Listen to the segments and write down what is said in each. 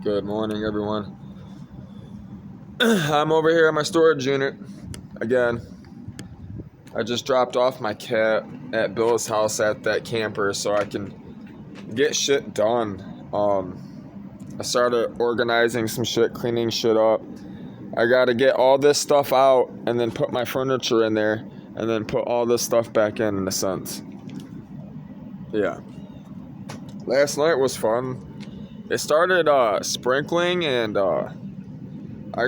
Good morning, everyone. I'm over here at my storage unit again. I just dropped off my cat at Bill's house at that camper so I can get shit done. I started organizing some shit, cleaning shit up. I gotta get all this stuff out and then put my furniture in there and then put all this stuff back in a sense. Yeah. Last night was fun. It started sprinkling and I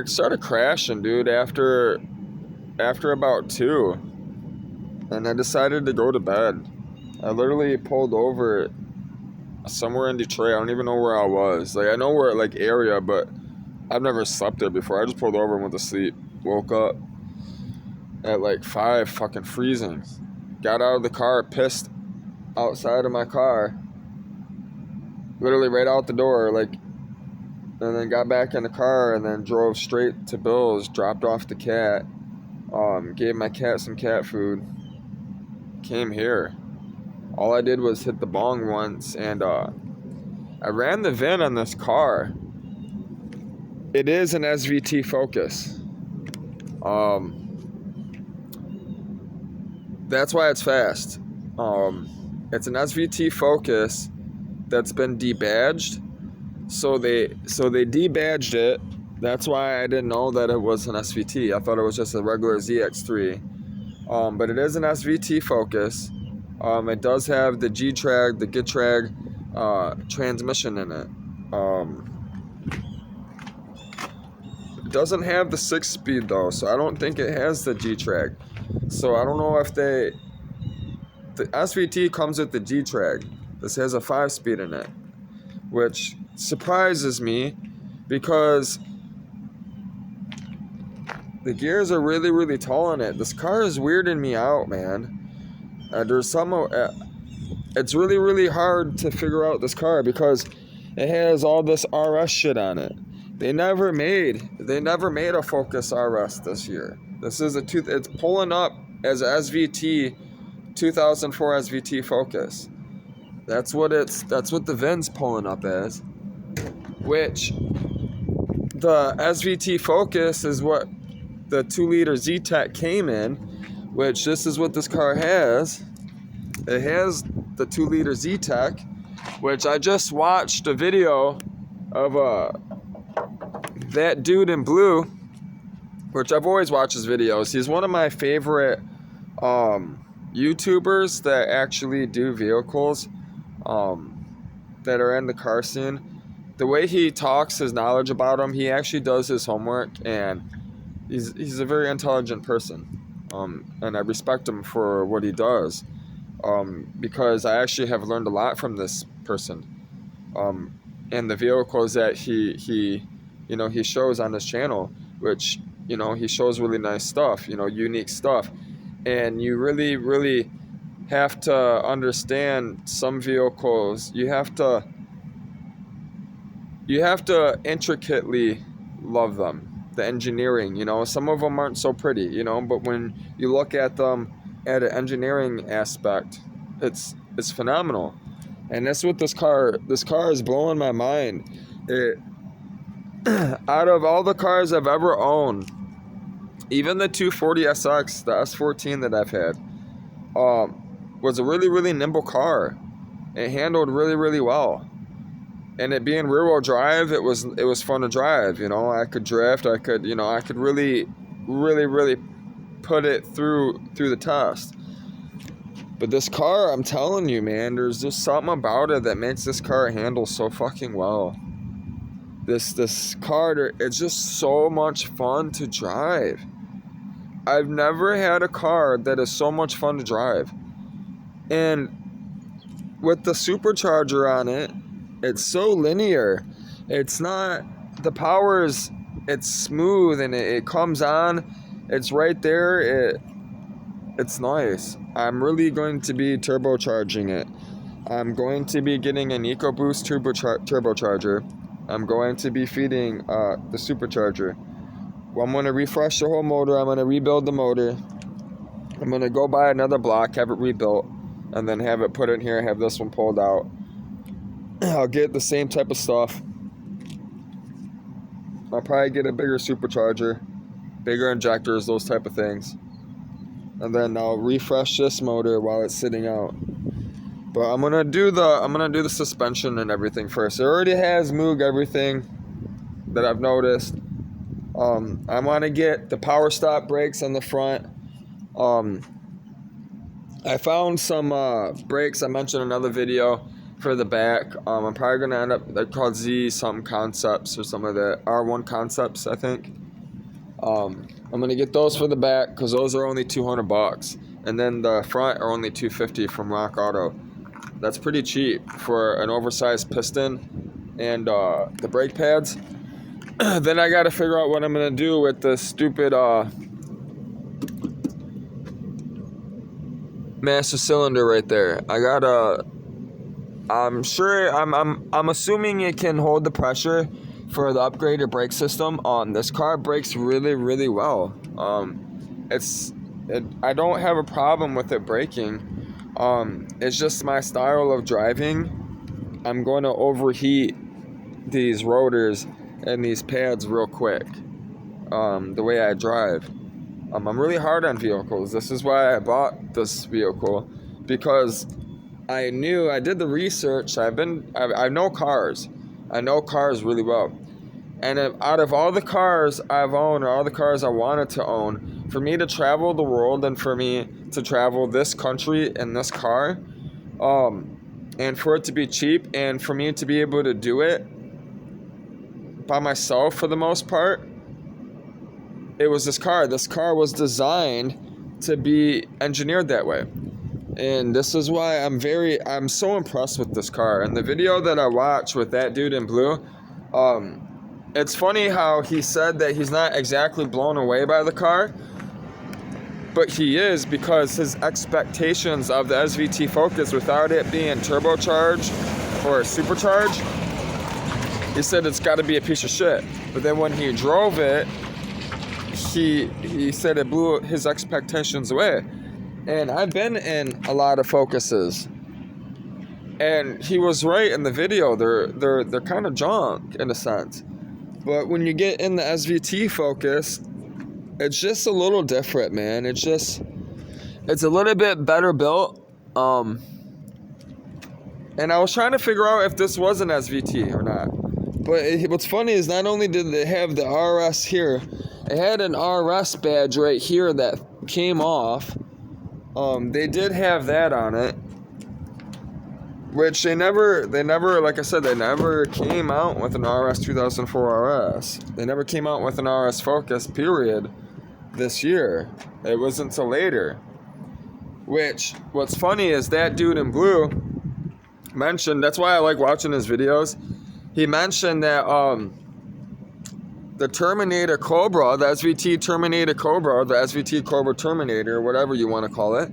started crashing, dude, after about 2, and I decided to go to bed. I literally pulled over somewhere in Detroit. I don't even know where I was. Like, I know where, like, area, but I've never slept there before. I just pulled over and went to sleep. Woke up at like 5, fucking freezing. Got out of the car, pissed outside of my car, literally right out the door, like, and then got back in the car and then drove straight to Bill's, dropped off the cat, gave my cat some cat food, came here. All I did was hit the bong once, and I ran the VIN on this car. It is an SVT Focus. That's why it's fast. It's an SVT Focus that's been debadged. So they debadged it. That's why I didn't know that it was an SVT. I thought it was just a regular ZX3. But it is an SVT Focus. It does have the G-Trag, the Getrag transmission in it. It doesn't have the 6-speed though, so I don't think it has the G-Trag. So I don't know if the SVT comes with the G-Trag. This has a 5-speed in it, which surprises me because the gears are really, really tall in it. This car is weirding me out, man. It's really, really hard to figure out this car because it has all this RS shit on it. They never made a Focus RS this year. This is it's pulling up as a SVT 2004 SVT Focus. That's what the VIN's pulling up as. Which the SVT Focus is what the 2-liter Z-Tech came in, which this is what this car has. It has the 2-liter Z-Tech, which I just watched a video of that dude in blue, which I've always watched his videos. He's one of my favorite YouTubers that actually do vehicles that are in the car scene. The way he talks, his knowledge about them, he actually does his homework, and he's a very intelligent person, and I respect him for what he does, because I actually have learned a lot from this person, and the vehicles that he shows on his channel, which he shows really nice stuff, unique stuff, and you really, really have to understand some vehicles. You have to intricately love them. The engineering, some of them aren't so pretty, but when you look at them at an engineering aspect, it's phenomenal. And that's what this car is blowing my mind. Out of all the cars I've ever owned, even the 240SX, the S14 that I've had, was a really, really nimble car. It handled really, really well. And it being rear-wheel drive, it was fun to drive. I could drift. I could really, really, really put it through the test. But this car, I'm telling you, man, there's just something about it that makes this car handle so fucking well. This car, it's just so much fun to drive. I've never had a car that is so much fun to drive. And with the supercharger on it, it's so linear. It's not, the power's, it's smooth, and it comes on. It's right there. It's nice. I'm really going to be turbocharging it. I'm going to be getting an EcoBoost turbocharger. I'm going to be feeding the supercharger. Well, I'm going to refresh the whole motor. I'm going to rebuild the motor. I'm going to go buy another block, have it rebuilt, and then have it put in here, have this one pulled out. I'll get the same type of stuff I'll probably get a bigger supercharger, bigger injectors, those type of things. And then I'll refresh this motor while it's sitting out. But I'm gonna do the suspension and everything first. It already has Moog everything that I've noticed. I want to get the power stop brakes on the front. I found some brakes I mentioned in another video for the back. I'm probably gonna end up, they're called Z something concepts or some of the R1 concepts, I think. I'm gonna get those for the back because those are only $200, and then the front are only $250 from Rock Auto. That's pretty cheap for an oversized piston and the brake pads. Then I gotta figure out what I'm gonna do with the stupid master cylinder right there. I'm assuming it can hold the pressure for the upgraded brake system. This car brakes really, really well. I don't have a problem with it braking. It's just my style of driving. I'm going to overheat these rotors and these pads real quick. The way I drive. I'm really hard on vehicles. This is why I bought this vehicle, because I did the research. I know cars. I know cars really well. And out of all the cars I've owned, or all the cars I wanted to own, for me to travel the world and for me to travel this country in this car, and for it to be cheap and for me to be able to do it by myself for the most part, it was this car. This car was designed to be engineered that way. And this is why I'm so impressed with this car. And the video that I watched with that dude in blue, it's funny how he said that he's not exactly blown away by the car, but he is, because his expectations of the SVT Focus without it being turbocharged or supercharged, he said it's got to be a piece of shit. But then when he drove it, he said it blew his expectations away. And I've been in a lot of Focuses, and he was right in the video. They're kind of junk in a sense. But when you get in the SVT Focus, it's just a little different, man. It's a little bit better built. And I was trying to figure out if this was an SVT or not. But what's funny is not only did they have the RS here, it had an RS badge right here that came off. They did have that on it, which they never, like I said, they never came out with an RS 2004 RS. They never came out with an RS Focus, period, this year. It wasn't until later. What's funny is that dude in blue mentioned, that's why I like watching his videos. He mentioned that the Terminator Cobra, the SVT Terminator Cobra, the SVT Cobra Terminator, whatever you want to call it,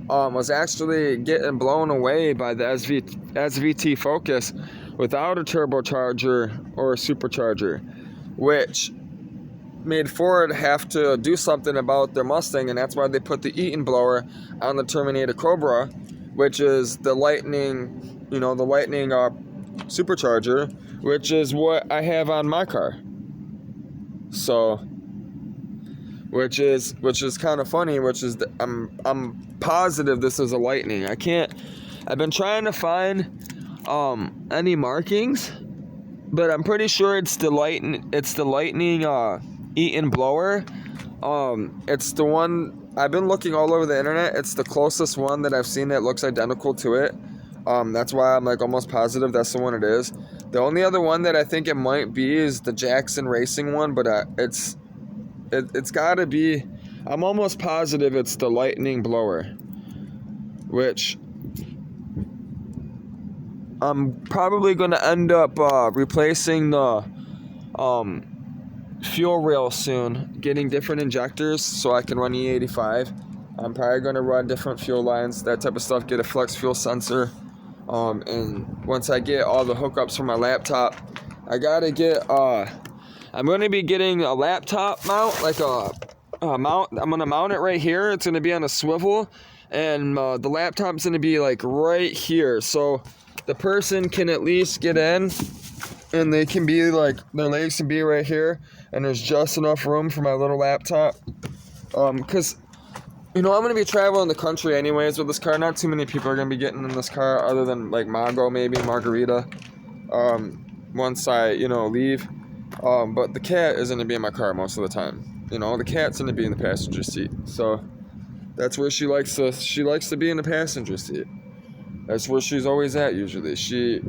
was actually getting blown away by the SVT Focus without a turbocharger or a supercharger, which made Ford have to do something about their Mustang, and that's why they put the Eaton blower on the Terminator Cobra, which is the Lightning supercharger, which is what I have on my car. So, which is kind of funny. I'm positive this is a Lightning. I've been trying to find any markings, but I'm pretty sure it's the Lightning Eaton blower. It's the one I've been looking all over the internet. It's the closest one that I've seen that looks identical to it. That's why I'm like almost positive that's the one it is. The only other one that I think it might be is the Jackson Racing one, but it's gotta be. I'm almost positive it's the Lightning blower, which I'm probably gonna end up replacing the fuel rail soon, getting different injectors so I can run E85. I'm probably gonna run different fuel lines, that type of stuff, get a flex fuel sensor. And once I get all the hookups for my laptop, I gotta get, I'm gonna be getting a laptop mount, like a mount. I'm gonna mount it right here. It's gonna be on a swivel, and the laptop's gonna be like right here, so the person can at least get in and they can be like, their legs can be right here, and there's just enough room for my little laptop. Because, I'm going to be traveling the country anyways with this car. Not too many people are going to be getting in this car other than like Margarita, once I, leave. But the cat is going to be in my car most of the time. The cat's going to be in the passenger seat. So that's where she likes to be in the passenger seat. That's where she's always at usually. She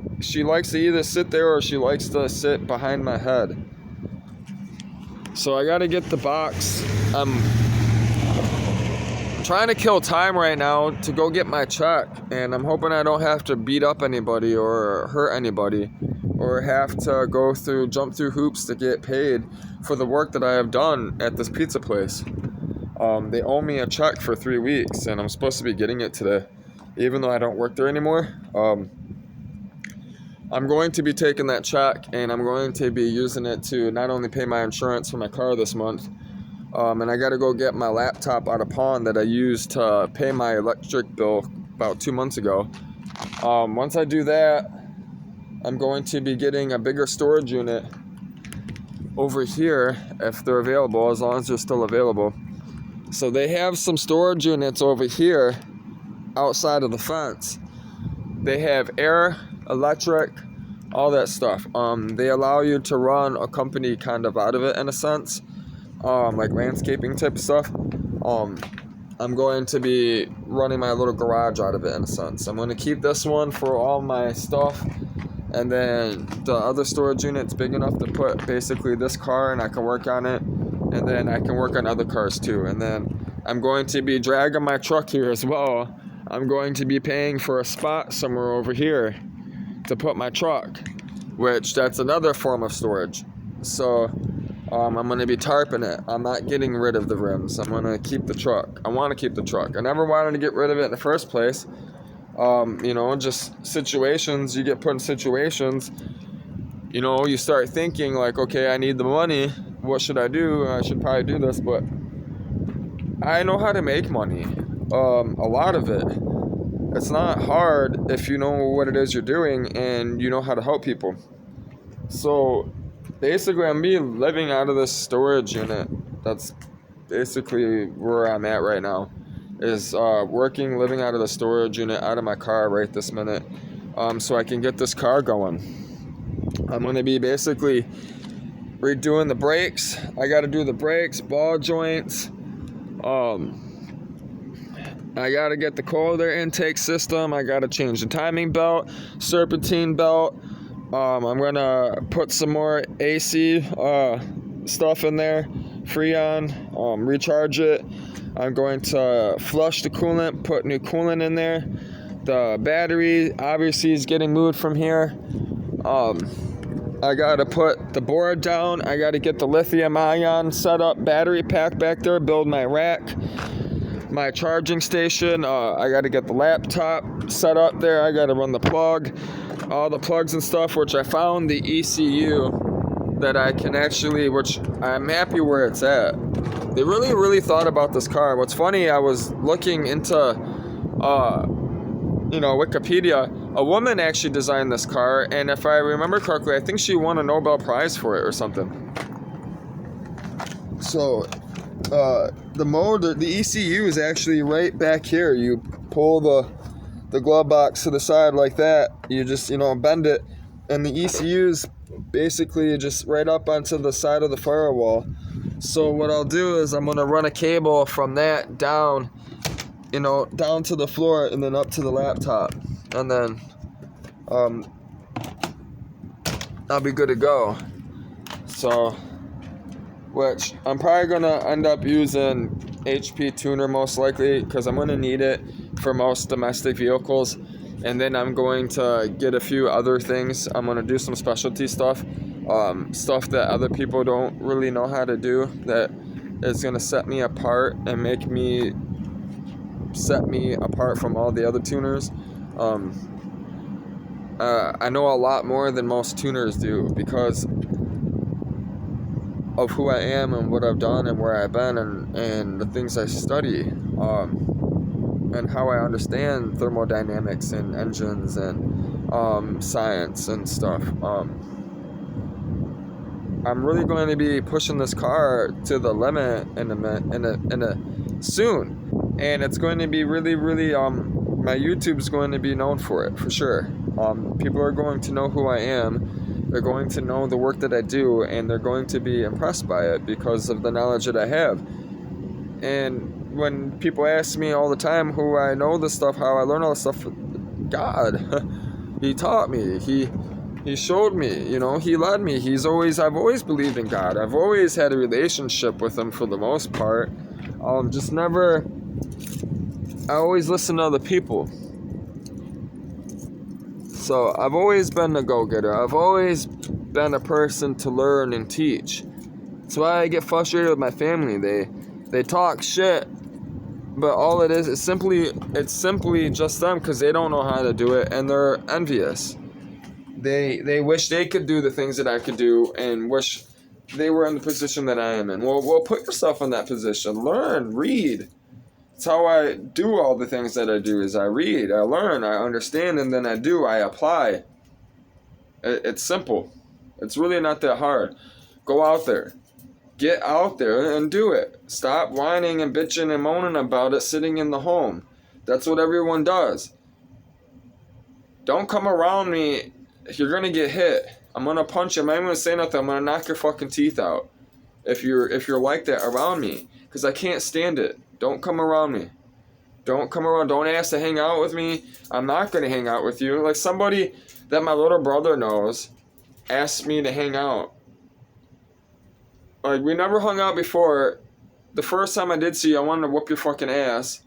likes to either sit there or she likes to sit behind my head. So I gotta get the box. I'm trying to kill time right now to go get my check, and I'm hoping I don't have to beat up anybody or hurt anybody or have to jump through hoops to get paid for the work that I have done at this pizza place. They owe me a check for 3 weeks, and I'm supposed to be getting it today. Even though I don't work there anymore, I'm going to be taking that check, and I'm going to be using it to not only pay my insurance for my car this month, and I got to go get my laptop out of pawn that I used to pay my electric bill about 2 months ago. Once I do that, I'm going to be getting a bigger storage unit over here if they're available, as long as they're still available. So they have some storage units over here outside of the fence. They have air, electric, all that stuff. They allow you to run a company kind of out of it in a sense, like landscaping type stuff. I'm going to be running my little garage out of it in a sense. I'm going to keep this one for all my stuff, and then the other storage unit's big enough to put basically this car, and I can work on it, and then I can work on other cars too. And then I'm going to be dragging my truck here as well. I'm going to be paying for a spot somewhere over here to put my truck, which that's another form of storage. So I'm going to be tarping it. I'm not getting rid of the rims. I'm going to keep the truck. I want to keep the truck. I never wanted to get rid of it in the first place. Just situations, you get put in situations, you start thinking like, okay, I need the money. What should I do? I should probably do this, but I know how to make money. A lot of it. It's not hard if you know what it is you're doing and you know how to help people. So basically, I'm living out of this storage unit. That's basically where I'm at right now. Is living out of the storage unit out of my car right this minute, so I can get this car going. I'm going to be basically redoing the brakes. I got to do the brakes, ball joints. I got to get the cold air intake system. I got to change the timing belt, serpentine belt. I'm going to put some more AC stuff in there, Freon, recharge it. I'm going to flush the coolant, put new coolant in there. The battery obviously is getting moved from here. I got to put the board down. I got to get the lithium ion set up, battery pack back there, build my rack, my charging station. I got to get the laptop set up there. I got to run the plug, all the plugs and stuff, which I found the ECU that I can actually, which I'm happy where it's at. They really, really thought about this car. What's funny, I was looking into, Wikipedia. A woman actually designed this car, and if I remember correctly, I think she won a Nobel Prize for it or something. So, the motor, the ECU is actually right back here. You pull the glove box to the side like that. You just, bend it, and the ECU is basically just right up onto the side of the firewall. So what I'll do is I'm going to run a cable from that down, down to the floor and then up to the laptop. And then I'll be good to go. So, which I'm probably going to end up using HP tuner most likely, because I'm going to need it for most domestic vehicles. And then I'm going to get a few other things. I'm going to do some specialty stuff. Stuff that other people don't really know how to do, that is going to set me apart and set me apart from all the other tuners. I know a lot more than most tuners do because of who I am and what I've done and where I've been and the things I study, and how I understand thermodynamics and engines and science and stuff. I'm really going to be pushing this car to the limit in a soon, and it's going to be really, really my YouTube's going to be known for it for sure. People are going to know who I am. They're going to know the work that I do, and they're going to be impressed by it because of the knowledge that I have. And when people ask me all the time who I know this stuff, how I learn all this stuff, God, He taught me. He showed me, He led me. I've always believed in God. I've always had a relationship with Him for the most part. Just never, I always listen to other people. So I've always been a go-getter. I've always been a person to learn and teach. That's why I get frustrated with my family. They talk shit, but all it is, it's simply just them because they don't know how to do it and they're envious. They wish they could do the things that I could do and wish they were in the position that I am in. Well, put yourself in that position. Learn, read. That's how I do all the things that I do is I read, I learn, I understand, and then I apply. It's simple. It's really not that hard. Go out there. Get out there and do it. Stop whining and bitching and moaning about it sitting in the home. That's what everyone does. Don't come around me. You're going to get hit. I'm going to punch you. I'm not even going to say nothing. I'm going to knock your fucking teeth out. If you're like that around me. Because I can't stand it. Don't come around me. Don't come around. Don't ask to hang out with me. I'm not going to hang out with you. Like somebody that my little brother knows asked me to hang out. Like, we never hung out before. The first time I did see you, I wanted to whoop your fucking ass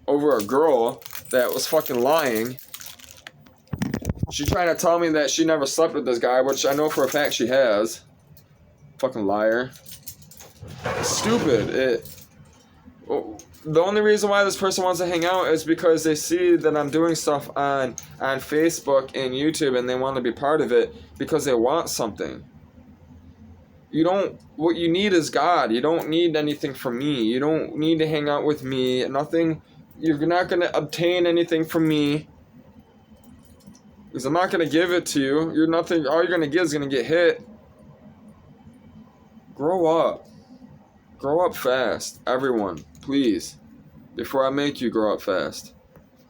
over a girl that was fucking lying. She trying to tell me that she never slept with this guy, which I know for a fact she has. Fucking liar. Stupid. The only reason why this person wants to hang out is because they see that I'm doing stuff on Facebook and YouTube and they want to be part of it because they want something. What you need is God. You don't need anything from me. You don't need to hang out with me. Nothing. You're not going to obtain anything from me. Because I'm not going to give it to you. All you're going to get is going to get hit. Grow up. Grow up fast. Everyone, please. Before I make you grow up fast.